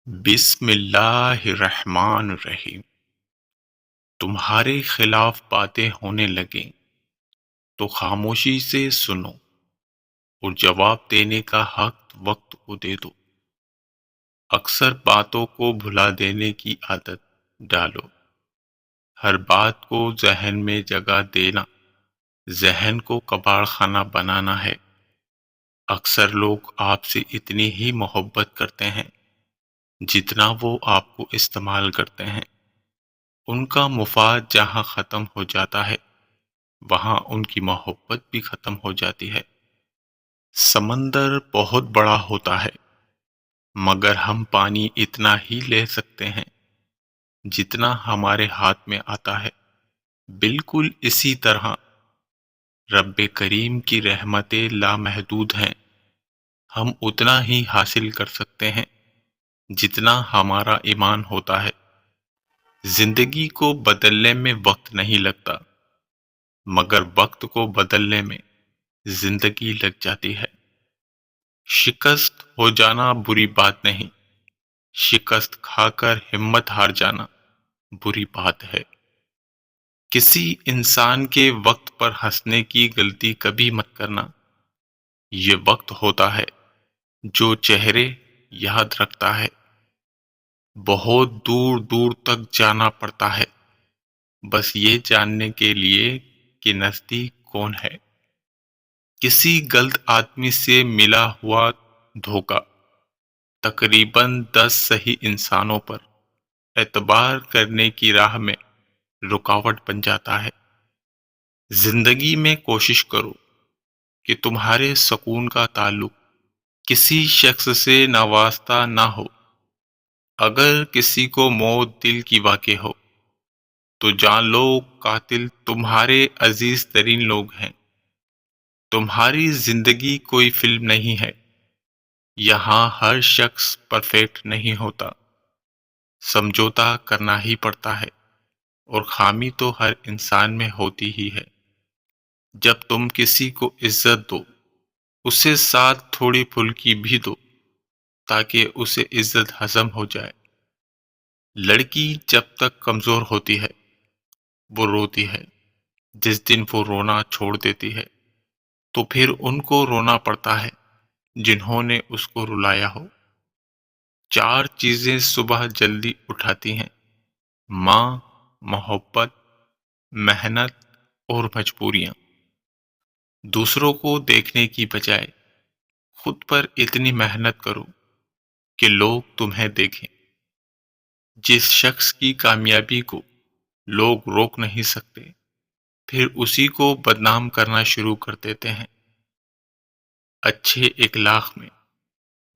بسم اللہ الرحمن الرحیم۔ تمہارے خلاف باتیں ہونے لگیں تو خاموشی سے سنو اور جواب دینے کا حق وقت کو دے دو۔ اکثر باتوں کو بھلا دینے کی عادت ڈالو۔ ہر بات کو ذہن میں جگہ دینا ذہن کو کباڑ خانہ بنانا ہے۔ اکثر لوگ آپ سے اتنی ہی محبت کرتے ہیں جتنا وہ آپ کو استعمال کرتے ہیں۔ ان کا مفاد جہاں ختم ہو جاتا ہے وہاں ان کی محبت بھی ختم ہو جاتی ہے۔ سمندر بہت بڑا ہوتا ہے مگر ہم پانی اتنا ہی لے سکتے ہیں جتنا ہمارے ہاتھ میں آتا ہے۔ بالکل اسی طرح رب کریم کی رحمتیں لامحدود ہیں۔ ہم اتنا ہی حاصل کر سکتے ہیں جتنا ہمارا ایمان ہوتا ہے۔ زندگی کو بدلنے میں وقت نہیں لگتا مگر وقت کو بدلنے میں زندگی لگ جاتی ہے۔ شکست ہو جانا بری بات نہیں، شکست کھا کر ہمت ہار جانا بری بات ہے۔ کسی انسان کے وقت پر ہنسنے کی غلطی کبھی مت کرنا۔ یہ وقت ہوتا ہے جو چہرے یاد رکھتا ہے۔ بہت دور دور تک جانا پڑتا ہے بس یہ جاننے کے لیے کہ نزدیک کون ہے۔ کسی غلط آدمی سے ملا ہوا دھوکہ تقریباً 10 صحیح انسانوں پر اعتبار کرنے کی راہ میں رکاوٹ بن جاتا ہے۔ زندگی میں کوشش کرو کہ تمہارے سکون کا تعلق کسی شخص سے ناواسطہ نہ ہو۔ اگر کسی کو موت دل کی واقع ہو تو جان لو قاتل تمہارے عزیز ترین لوگ ہیں۔ تمہاری زندگی کوئی فلم نہیں ہے، یہاں ہر شخص پرفیکٹ نہیں ہوتا۔ سمجھوتا کرنا ہی پڑتا ہے اور خامی تو ہر انسان میں ہوتی ہی ہے۔ جب تم کسی کو عزت دو اسے ساتھ تھوڑی پھلکی بھی دو تاکہ اسے عزت ہضم ہو جائے۔ لڑکی جب تک کمزور ہوتی ہے وہ روتی ہے، جس دن وہ رونا چھوڑ دیتی ہے تو پھر ان کو رونا پڑتا ہے جنہوں نے اس کو رلایا ہو۔ 4 چیزیں صبح جلدی اٹھاتی ہیں: ماں، محبت، محنت اور مجبوریاں۔ دوسروں کو دیکھنے کی بجائے خود پر اتنی محنت کرو کہ لوگ تمہیں دیکھیں۔ جس شخص کی کامیابی کو لوگ روک نہیں سکتے پھر اسی کو بدنام کرنا شروع کر دیتے ہیں۔ اچھے اخلاق میں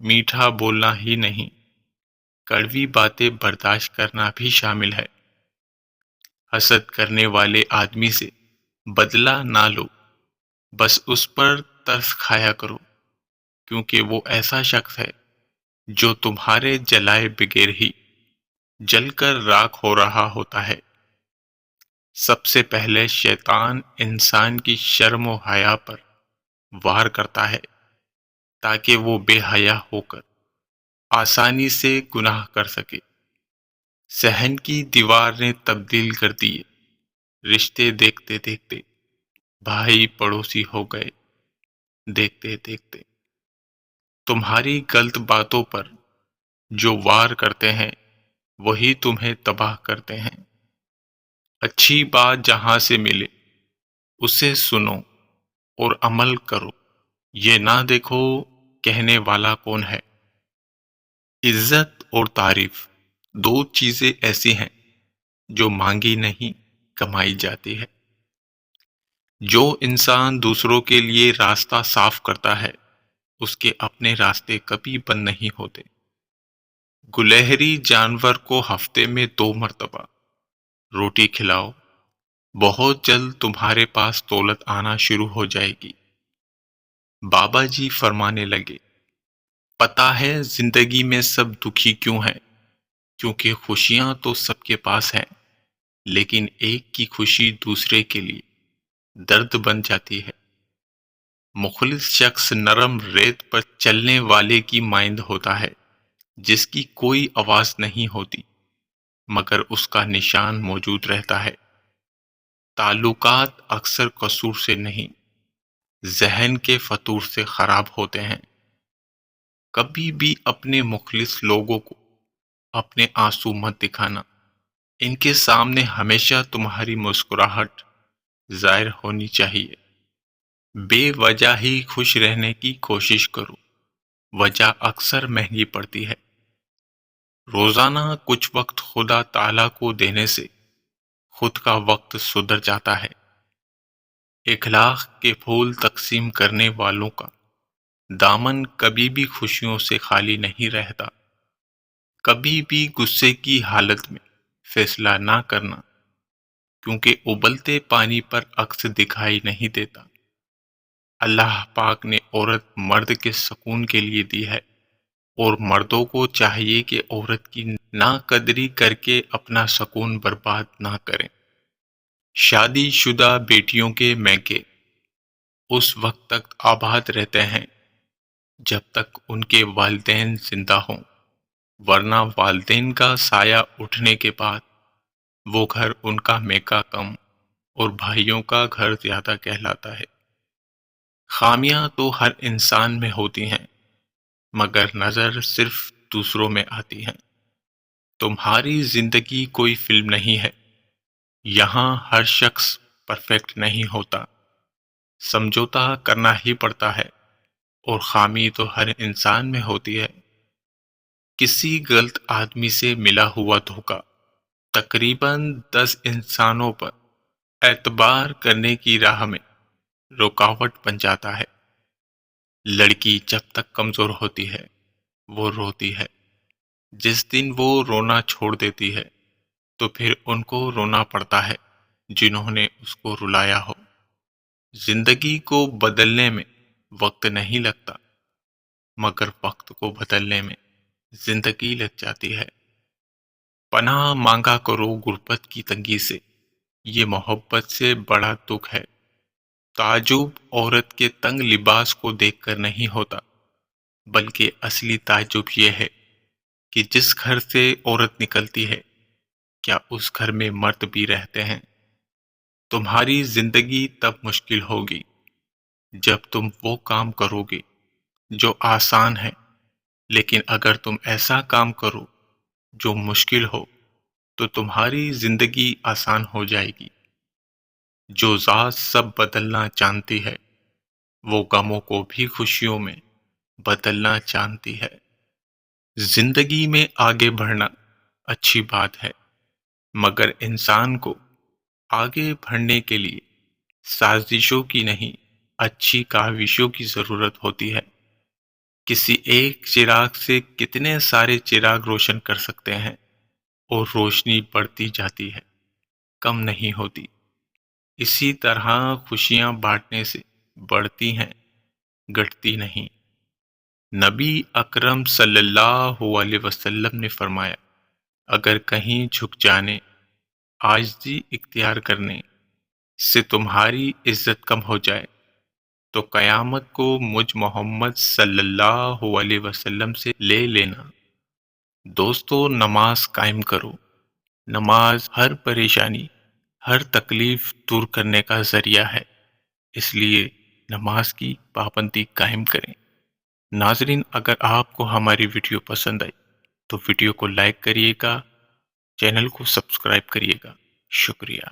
میٹھا بولنا ہی نہیں، کڑوی باتیں برداشت کرنا بھی شامل ہے۔ حسد کرنے والے آدمی سے بدلہ نہ لو، بس اس پر ترس کھایا کرو کیونکہ وہ ایسا شخص ہے جو تمہارے جلائے بغیر ہی جل کر راکھ ہو رہا ہوتا ہے۔ سب سے پہلے شیطان انسان کی شرم و حیا پر وار کرتا ہے تاکہ وہ بے حیا ہو کر آسانی سے گناہ کر سکے۔ صحن کی دیوار نے تبدیل کر دیے رشتے، دیکھتے دیکھتے بھائی پڑوسی ہو گئے۔ دیکھتے دیکھتے تمہاری غلط باتوں پر جو وار کرتے ہیں وہی تمہیں تباہ کرتے ہیں۔ اچھی بات جہاں سے ملے اسے سنو اور عمل کرو، یہ نہ دیکھو کہنے والا کون ہے۔ عزت اور تعریف 2 چیزیں ایسی ہیں جو مانگی نہیں کمائی جاتی ہے۔ جو انسان دوسروں کے لیے راستہ صاف کرتا ہے اس کے اپنے راستے کبھی بند نہیں ہوتے۔ گلہری جانور کو ہفتے میں 2 مرتبہ روٹی کھلاؤ، بہت جلد تمہارے پاس دولت آنا شروع ہو جائے گی۔ بابا جی فرمانے لگے، پتہ ہے زندگی میں سب دکھی کیوں ہیں؟ کیونکہ خوشیاں تو سب کے پاس ہیں لیکن ایک کی خوشی دوسرے کے لیے درد بن جاتی ہے۔ مخلص شخص نرم ریت پر چلنے والے کی مانند ہوتا ہے۔ جس کی کوئی آواز نہیں ہوتی مگر اس کا نشان موجود رہتا ہے۔ تعلقات اکثر قصور سے نہیں، ذہن کے فطور سے خراب ہوتے ہیں۔ کبھی بھی اپنے مخلص لوگوں کو اپنے آنسو مت دکھانا، ان کے سامنے ہمیشہ تمہاری مسکراہٹ ظاہر ہونی چاہیے۔ بے وجہ ہی خوش رہنے کی کوشش کرو، وجہ اکثر مہنگی پڑتی ہے۔ روزانہ کچھ وقت خدا تعالیٰ کو دینے سے خود کا وقت سدھر جاتا ہے۔ اخلاق کے پھول تقسیم کرنے والوں کا دامن کبھی بھی خوشیوں سے خالی نہیں رہتا۔ کبھی بھی غصے کی حالت میں فیصلہ نہ کرنا، کیونکہ ابلتے پانی پر عکس دکھائی نہیں دیتا۔ اللہ پاک نے عورت مرد کے سکون کے لیے دی ہے، اور مردوں کو چاہیے کہ عورت کی ناقدری کر کے اپنا سکون برباد نہ کریں۔ شادی شدہ بیٹیوں کے میکے اس وقت تک آباد رہتے ہیں جب تک ان کے والدین زندہ ہوں، ورنہ والدین کا سایہ اٹھنے کے بعد وہ گھر ان کا میکا کم اور بھائیوں کا گھر زیادہ کہلاتا ہے۔ خامیاں تو ہر انسان میں ہوتی ہیں، مگر نظر صرف دوسروں میں آتی ہیں۔ تمہاری زندگی کوئی فلم نہیں ہے، یہاں ہر شخص پرفیکٹ نہیں ہوتا، سمجھوتا کرنا ہی پڑتا ہے، اور خامی تو ہر انسان میں ہوتی ہے۔ کسی غلط آدمی سے ملا ہوا دھوکہ تقریباً 10 انسانوں پر اعتبار کرنے کی راہ میں رکاوٹ بن جاتا ہے۔ لڑکی جب تک کمزور ہوتی ہے وہ روتی ہے، جس دن وہ رونا چھوڑ دیتی ہے تو پھر ان کو رونا پڑتا ہے جنہوں نے اس کو رلایا ہو۔ زندگی کو بدلنے میں وقت نہیں لگتا، مگر وقت کو بدلنے میں زندگی لگ جاتی ہے۔ پناہ مانگا کرو غربت کی تنگی سے، یہ محبت سے بڑا دکھ ہے۔ تعجب عورت کے تنگ لباس کو دیکھ کر نہیں ہوتا، بلکہ اصلی تعجب یہ ہے کہ جس گھر سے عورت نکلتی ہے کیا اس گھر میں مرد بھی رہتے ہیں۔ تمہاری زندگی تب مشکل ہوگی جب تم وہ کام کرو گے جو آسان ہے، لیکن اگر تم ایسا کام کرو جو مشکل ہو تو تمہاری زندگی آسان ہو جائے گی۔ جو ذات سب بدلنا جانتی ہے وہ غموں کو بھی خوشیوں میں بدلنا جانتی ہے۔ زندگی میں آگے بڑھنا اچھی بات ہے، مگر انسان کو آگے بڑھنے کے لیے سازشوں کی نہیں، اچھی کاوشوں کی ضرورت ہوتی ہے۔ کسی ایک چراغ سے کتنے سارے چراغ روشن کر سکتے ہیں، اور روشنی بڑھتی جاتی ہے، کم نہیں ہوتی۔ اسی طرح خوشیاں بانٹنے سے بڑھتی ہیں، گھٹتی نہیں۔ نبی اکرم صلی اللہ علیہ وسلم نے فرمایا، اگر کہیں جھک جانے، عاجزی اختیار کرنے سے تمہاری عزت کم ہو جائے تو قیامت کو مجھ محمد صلی اللہ علیہ وسلم سے لے لینا۔ دوستو، نماز قائم کرو۔ نماز ہر پریشانی، ہر تکلیف دور کرنے کا ذریعہ ہے، اس لیے نماز کی پابندی قائم کریں۔ ناظرین، اگر آپ کو ہماری ویڈیو پسند آئی تو ویڈیو کو لائک کریے گا، چینل کو سبسکرائب کریے گا۔ شکریہ۔